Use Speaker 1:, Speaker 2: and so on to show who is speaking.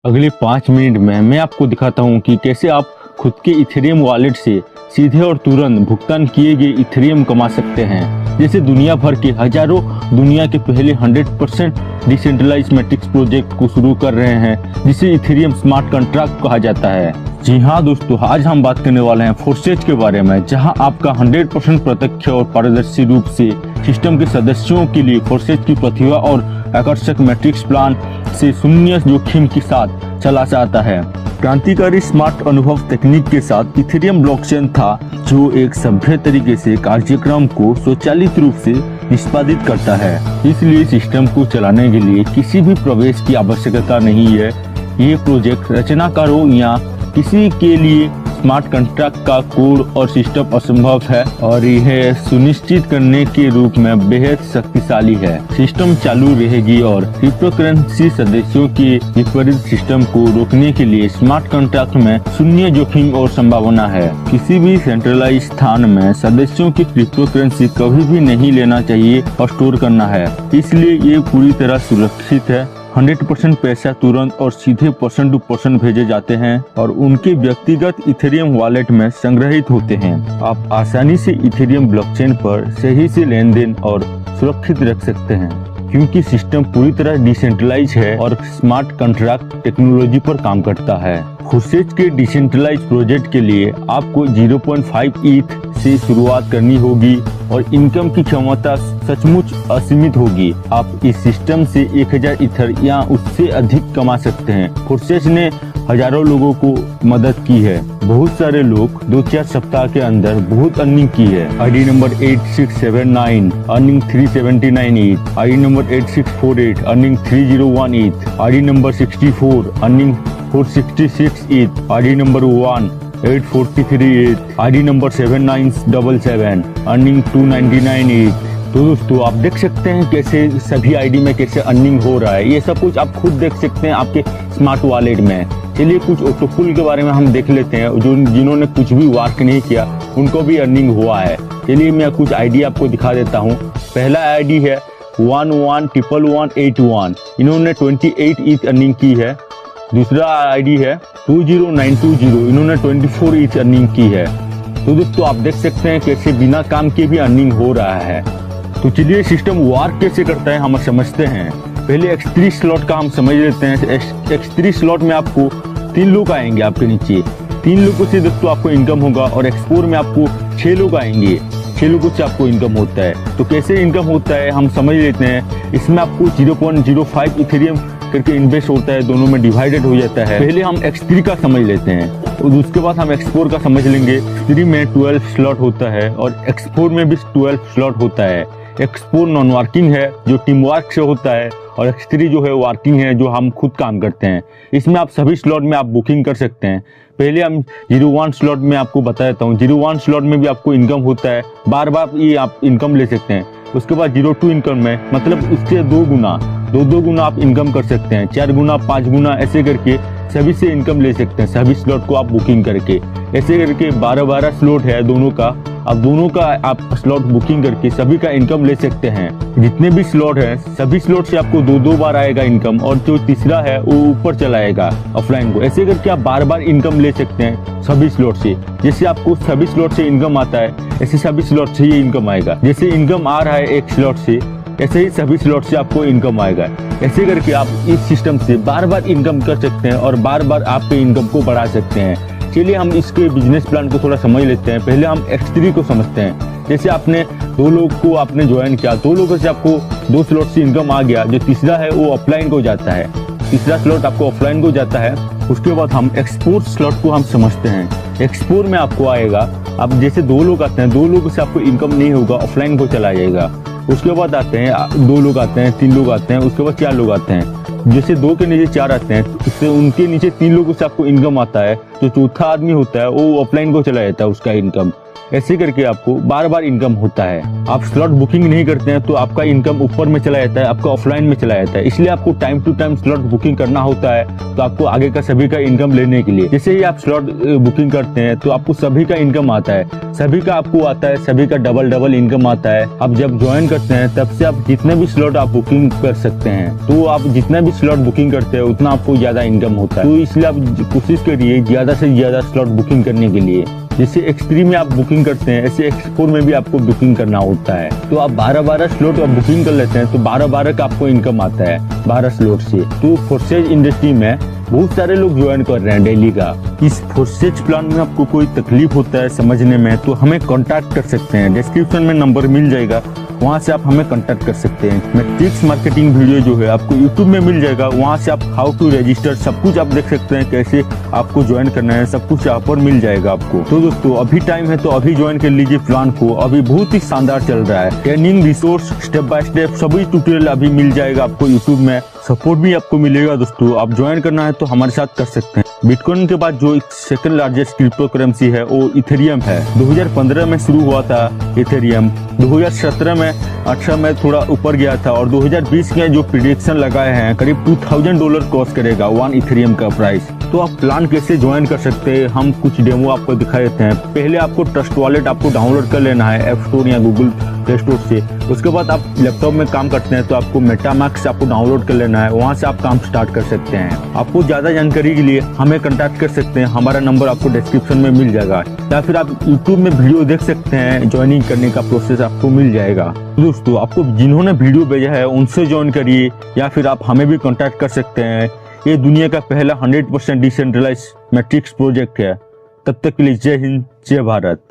Speaker 1: अगले 5 मिनट में मैं आपको दिखाता हूँ कि कैसे आप खुद के इथेरियम वॉलेट से सीधे और तुरंत भुगतान किए गए इथेरियम कमा सकते हैं। जैसे दुनिया भर के हजारों दुनिया के पहले 100% डिसेंट्रलाइज मैट्रिक्स प्रोजेक्ट को शुरू कर रहे हैं, जिसे इथेरियम स्मार्ट कॉन्ट्रैक्ट कहा जाता है। जी हाँ दोस्तों, आज हम बात करने वाले हैं फोर्सेज के बारे में, जहां आपका 100% प्रत्यक्ष और पारदर्शी रूप से सिस्टम के सदस्यों के लिए फोर्सेज की प्रतिभा और आकर्षक मैट्रिक्स प्लान से शून्य जोखिम के साथ चला जाता है। क्रांतिकारी स्मार्ट अनुभव तकनीक के साथ इथेरियम ब्लॉकचेन था, जो एक सभ्य तरीके से कार्यक्रम को स्वचालित रूप से निष्पादित करता है। इसलिए सिस्टम को चलाने के लिए किसी भी प्रवेश की आवश्यकता नहीं है। ये प्रोजेक्ट रचनाकारों या किसी के लिए स्मार्ट कॉन्ट्रैक्ट का कोड और सिस्टम असंभव है, और यह सुनिश्चित करने के रूप में बेहद शक्तिशाली है। सिस्टम चालू रहेगी और क्रिप्टोकरेंसी सदस्यों के विपरीत सिस्टम को रोकने के लिए स्मार्ट कॉन्ट्रैक्ट में शून्य जोखिम और संभावना है। किसी भी सेंट्रलाइज स्थान में सदस्यों की क्रिप्टोकरेंसी कभी भी नहीं लेना चाहिए और स्टोर करना है, इसलिए ये पूरी तरह सुरक्षित है। 100% पैसा तुरंत और सीधे पर्सन टू पर्सन भेजे जाते हैं और उनके व्यक्तिगत इथेरियम वॉलेट में संग्रहित होते हैं। आप आसानी से इथेरियम ब्लॉकचेन पर सही से लेन देन और सुरक्षित रख सकते हैं, क्योंकि सिस्टम पूरी तरह डिसेंट्रलाइज है और स्मार्ट कॉन्ट्रैक्ट टेक्नोलॉजी पर काम करता है। फोर्सेज के डिसेंट्रलाइज प्रोजेक्ट के लिए आपको 0.5 ईथ से शुरुआत करनी होगी और इनकम की क्षमता सचमुच असीमित होगी। आप इस सिस्टम से 1000 ईथर या उससे अधिक कमा सकते हैं। फोर्सेज ने हजारों लोगों को मदद की है। बहुत सारे लोग 2-4 सप्ताह के अंदर बहुत अर्निंग की है। ID number 8679 earning 379 ETH, ID number 8648 earning 301 ETH, ID number 64 earning 466 ETH, ID number 1 843 ETH, ID number 7977 earning 299 ETH. तो दोस्तों, आप देख सकते हैं कैसे सभी आईडी में कैसे अर्निंग हो रहा है। ये सब कुछ आप खुद देख सकते हैं आपके स्मार्ट वॉलेट में। चलिए कुछ ऑटोपुल के बारे में हम देख लेते हैं। जो जिन्होंने कुछ भी वर्क नहीं किया उनको भी अर्निंग हुआ है। चलिए मैं कुछ आईडी आपको दिखा देता हूँ। पहला आईडी है 111181, इन्होंने 28 ईथ अर्निंग की है। दूसरा आईडी है 20920, इन्होंने 24 ईथ अर्निंग की है। तो दोस्तों, आप देख सकते हैं कैसे बिना काम के भी अर्निंग हो रहा है। तो चलिए सिस्टम वर्क कैसे करता है हम समझते हैं। पहले X3 स्लॉट का हम समझ लेते हैं। X3 स्लॉट में आपको 3 लोग आएंगे आपके नीचे। 3 लोगों से दोस्तों आपको इनकम होगा, और X4 में आपको 6 लोग आएंगे। 6 लोगों से आपको इनकम होता है। तो कैसे इनकम होता है हम समझ लेते हैं। इसमें आपको 0.05 इथेरियम करके इन्वेस्ट होता है, दोनों में डिवाइडेड हो जाता है। पहले हम X3 का समझ लेते हैं और उसके बाद हम X4 का समझ लेंगे। X3 में 12 स्लॉट होता है और X4 में भी 12 स्लॉट होता है। X4 नॉन वर्किंग है, जो टीम वर्क से होता है, और X3 जो है वर्किंग है, जो हम खुद काम करते हैं। इसमें आप सभी स्लॉट में आप बुकिंग कर सकते हैं। पहले हम 01 स्लॉट में आपको बता देता हूँ। 01 स्लॉट में भी आपको इनकम होता है, बार बार ये आप इनकम ले सकते हैं। उसके बाद 02 इनकम में, मतलब उससे 2 गुना आप इनकम कर सकते हैं। 4 गुना 5 गुना ऐसे करके सभी से इनकम ले सकते हैं, सभी स्लॉट को आप बुकिंग करके। ऐसे करके 12 स्लॉट है दोनों का। अब दोनों का आप स्लॉट बुकिंग करके सभी का इनकम ले सकते हैं। जितने भी स्लॉट है सभी स्लॉट से आपको 2 बार आएगा इनकम, और जो तीसरा है वो ऊपर चलाएगा ऑफलाइन को। ऐसे करके आप बार इनकम ले सकते हैं सभी स्लॉट से। जैसे आपको सभी स्लॉट से इनकम आता है, ऐसे सभी स्लॉट से ये इनकम आएगा। जैसे इनकम आ रहा है एक स्लॉट से, ऐसे ही सभी स्लॉट से आपको इनकम आएगा। ऐसे करके आप इस सिस्टम से बार इनकम कर सकते हैं और बार आपके इनकम को बढ़ा सकते हैं। चलिए हम इसके बिजनेस प्लान को थोड़ा समझ लेते हैं। पहले हम X3 को समझते हैं। जैसे आपने 2 लोग को आपने ज्वाइन किया, 2 लोगों से आपको 2 स्लॉट से इनकम आ गया। जो तीसरा है वो ऑफलाइन को जाता है, तीसरा स्लॉट आपको ऑफलाइन को जाता है। उसके बाद हम X4 स्लॉट को हम समझते हैं। X4 में आपको आएगा, अब जैसे 2 लोग आते हैं, 2 लोगों से आपको इनकम नहीं होगा, ऑफलाइन को चला जाएगा। उसके बाद आते हैं 2 लोग आते हैं, 3 लोग आते हैं, उसके बाद 4 लोग आते हैं। जैसे 2 के नीचे 4 आते हैं, उससे उनके नीचे 3 लोगों से आपको इनकम आता है। जो चौथा आदमी होता है वो ऑफलाइन को चला जाता है उसका इनकम। ऐसे करके आपको बार बार इनकम होता है। आप स्लॉट बुकिंग नहीं करते हैं तो आपका इनकम ऊपर में चला जाता है, आपका ऑफलाइन में चला जाता है। इसलिए आपको time to time slot booking करना होता है तो आपको आगे का सभी का इनकम लेने के लिए। जैसे ही आप स्लॉट बुकिंग करते हैं तो आपको सभी का इनकम आता है, सभी का आपको आता है, सभी का डबल इनकम आता है। आप जब ज्वाइन करते हैं तब से आप जितने भी स्लॉट आप बुकिंग कर सकते हैं, तो आप जितना भी स्लॉट बुकिंग करते हैं उतना आपको ज्यादा इनकम होता है। तो इसलिए आप कोशिश करिए ज्यादा से ज्यादा स्लॉट बुकिंग करने के लिए। जैसे X3 में आप बुकिंग करते हैं ऐसे X4 में भी आपको बुकिंग करना होता है। तो आप 12 स्लॉट आप बुकिंग कर लेते हैं तो 12 का आपको इनकम आता है 12 स्लॉट से। तो फोर्सेज इंडस्ट्री में बहुत सारे लोग ज्वाइन कर रहे हैं डेली का। इस फोर्सेज प्लान में आपको कोई तकलीफ होता है समझने में तो हमें कांटेक्ट कर सकते हैं, डिस्क्रिप्शन में नंबर मिल जाएगा, वहां से आप हमें कांटेक्ट कर सकते हैं। मैट्रिक्स मार्केटिंग वीडियो जो है आपको यूट्यूब में मिल जाएगा, वहां से आप हाउ टू रजिस्टर सब कुछ आप देख सकते हैं, कैसे आपको ज्वाइन करना है सब कुछ यहाँ पर मिल जाएगा आपको। तो दोस्तों अभी टाइम है तो अभी ज्वाइन कर लीजिए प्लान को, अभी बहुत ही शानदार चल रहा है। Training resource step by step सभी ट्यूटोरियल अभी मिल जाएगा आपको यूट्यूब में, सपोर्ट भी आपको मिलेगा। दोस्तों आप ज्वाइन करना है तो हमारे साथ कर सकते हैं। बिटकॉइन के बाद जो सेकंड लार्जेस्ट क्रिप्टो करेंसी है वो इथेरियम है। 2015 में शुरू हुआ था इथेरियम, 2017 में 18 में थोड़ा ऊपर गया था और 2020 के जो प्रिडिक्शन लगाए हैं करीब $2000 कॉस्ट करेगा 1 इथेरियम का प्राइस। तो आप प्लान कैसे ज्वाइन कर सकते हैं हम कुछ डेमो आपको दिखा देते हैं। पहले आपको ट्रस्ट वॉलेट आपको डाउनलोड कर लेना है ऐप स्टोर या गूगल प्ले स्टोर से। उसके बाद आप लैपटॉप में काम करते हैं तो आपको मेटामैक्स आपको डाउनलोड कर लेना है, वहां से आप काम स्टार्ट कर सकते हैं। आपको ज्यादा जानकारी के लिए हमें कांटेक्ट कर सकते हैं, हमारा नंबर आपको डिस्क्रिप्शन में मिल जाएगा, या फिर आप यूट्यूब में वीडियो देख सकते हैं, ज्वाइनिंग करने का प्रोसेस आपको मिल जाएगा। दोस्तों आपको जिन्होंने वीडियो भेजा है उनसे ज्वाइन करिए या फिर आप हमें भी कांटेक्ट कर सकते हैं। ये दुनिया का पहला 100% डिसेंट्रलाइज मैट्रिक्स प्रोजेक्ट है। तब तक के लिए जय हिंद, जय भारत।